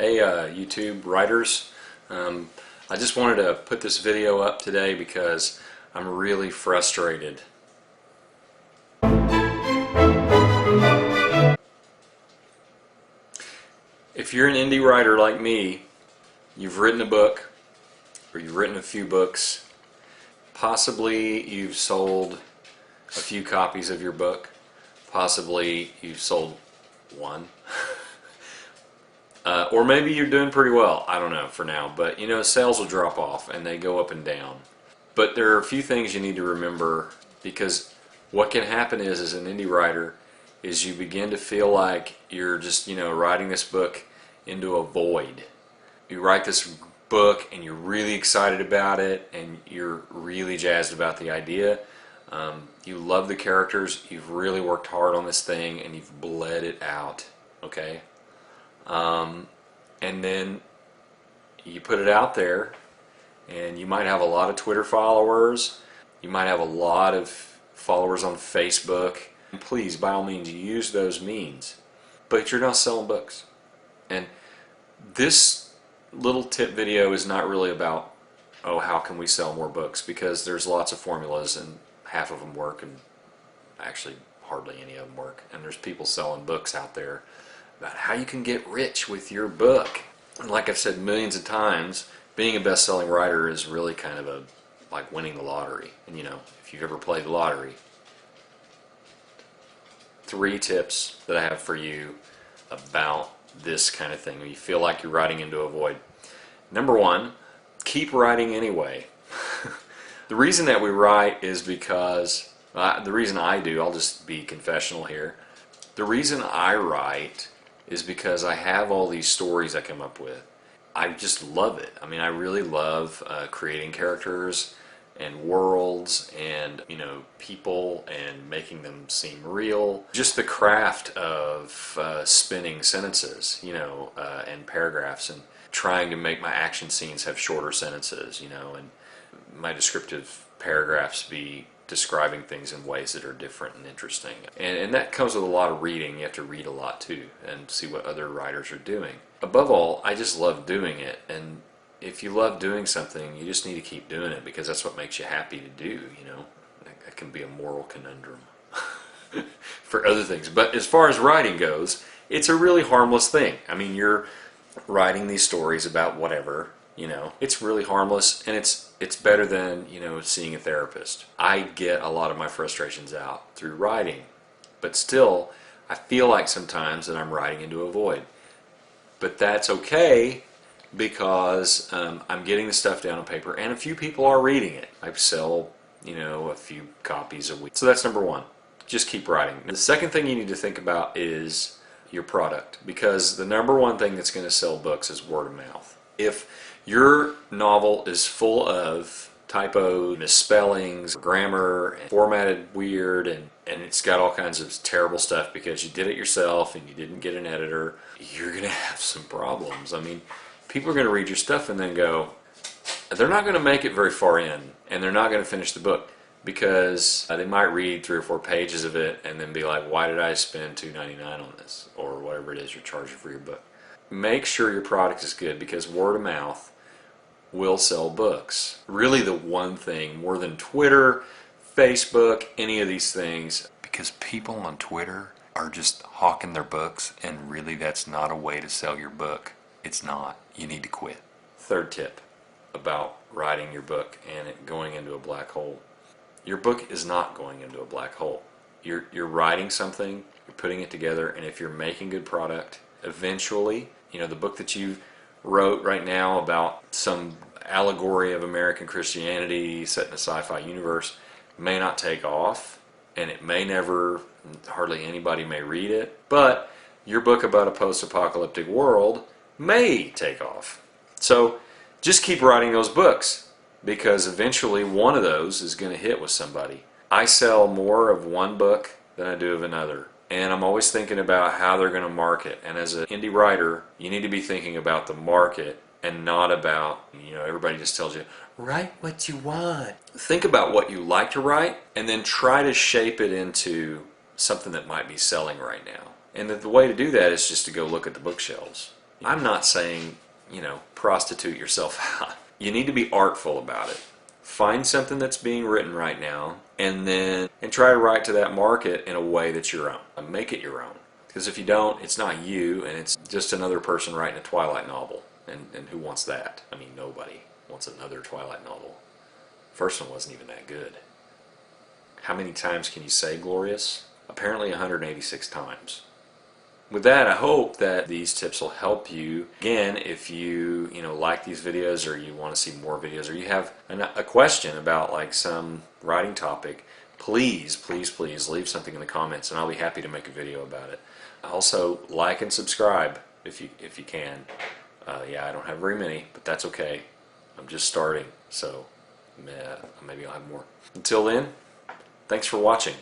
Hey YouTube writers, I just wanted to put this video up today because I'm really frustrated. If you're an indie writer like me, you've written a book or you've written a few books, possibly you've sold a few copies of your book, possibly you've sold one. Or maybe you're doing pretty well, I don't know for now, but you know, sales will drop off and they go up and down. But there are a few things you need to remember, because what can happen is, as an indie writer, is you begin to feel like you're just, you know, writing this book into a void. You write this book and you're really excited about it and you're really jazzed about the idea. You love the characters, you've really worked hard on this thing and you've bled it out, okay? And then you put it out there and you might have a lot of Twitter followers, you might have a lot of followers on Facebook. And please, by all means, use those means, but you're not selling books. And this little tip video is not really about, oh, how can we sell more books, because there's lots of formulas and half of them work and actually hardly any of them work. And there's people selling books out there about how you can get rich with your book. And like I've said millions of times, being a best-selling writer is really kind of like winning the lottery. And you know, if you've ever played the lottery, 3 tips that I have for you about this kind of thing when you feel like you're writing into a void. Number 1, keep writing anyway. The reason that we write is because, the reason I do, I'll just be confessional here, the reason I write is because I have all these stories I come up with. I just love it. I mean, I really love creating characters and worlds and, you know, people and making them seem real. Just the craft of spinning sentences, you know, and paragraphs, and trying to make my action scenes have shorter sentences, you know, and my descriptive paragraphs be describing things in ways that are different and interesting. And that comes with a lot of reading. You have to read a lot too and see what other writers are doing. Above all, I just love doing it, and if you love doing something, you just need to keep doing it, because that's what makes you happy to do, you know. That can be a moral conundrum for other things. But as far as writing goes, it's a really harmless thing. I mean, you're writing these stories about whatever, you know. It's really harmless, and it's better than, you know, seeing a therapist. I get a lot of my frustrations out through writing, but still, I feel like sometimes that I'm writing into a void. But that's okay, because I'm getting the stuff down on paper, and a few people are reading it. I sell, you know, a few copies a week. So that's number 1. Just keep writing. The second thing you need to think about is your product, because the number 1 thing that's going to sell books is word of mouth. If your novel is full of typos, misspellings, grammar, and formatted weird, and it's got all kinds of terrible stuff because you did it yourself and you didn't get an editor, you're going to have some problems. I mean, people are going to read your stuff and then go, they're not going to make it very far in, and they're not going to finish the book, because they might read 3 or 4 pages of it and then be like, why did I spend $2.99 on this, or whatever it is you're charging for your book. Make sure your product is good, because word of mouth will sell books. Really the one thing, more than Twitter, Facebook, any of these things, because people on Twitter are just hawking their books, and really that's not a way to sell your book. It's not. You need to quit. Third tip about writing your book and it going into a black hole. Your book is not going into a black hole. You're writing something, you're putting it together, and if you're making good product, eventually, you know, the book that you wrote right now about some allegory of American Christianity set in a sci-fi universe may not take off, and it may never, hardly anybody may read it, but your book about a post-apocalyptic world may take off. So just keep writing those books, because eventually one of those is going to hit with somebody. I sell more of one book than I do of another, and I'm always thinking about how they're going to market. And as an indie writer, you need to be thinking about the market and not about, you know, everybody just tells you, write what you want. Think about what you like to write, and then try to shape it into something that might be selling right now. And the way to do that is just to go look at the bookshelves. I'm not saying, prostitute yourself out. You need to be artful about it. Find something that's being written right now and try to write to that market in a way that's your own. Make it your own. Because if you don't, it's not you, and it's just another person writing a Twilight novel. And who wants that? I mean, nobody wants another Twilight novel. First one wasn't even that good. How many times can you say glorious? Apparently 186 times. With that, I hope that these tips will help you. Again, if you like these videos, or you want to see more videos, or you have a question about like some writing topic, please leave something in the comments, and I'll be happy to make a video about it. Also, like and subscribe if you can. Yeah, I don't have very many, but that's okay. I'm just starting, so maybe I'll have more. Until then, thanks for watching.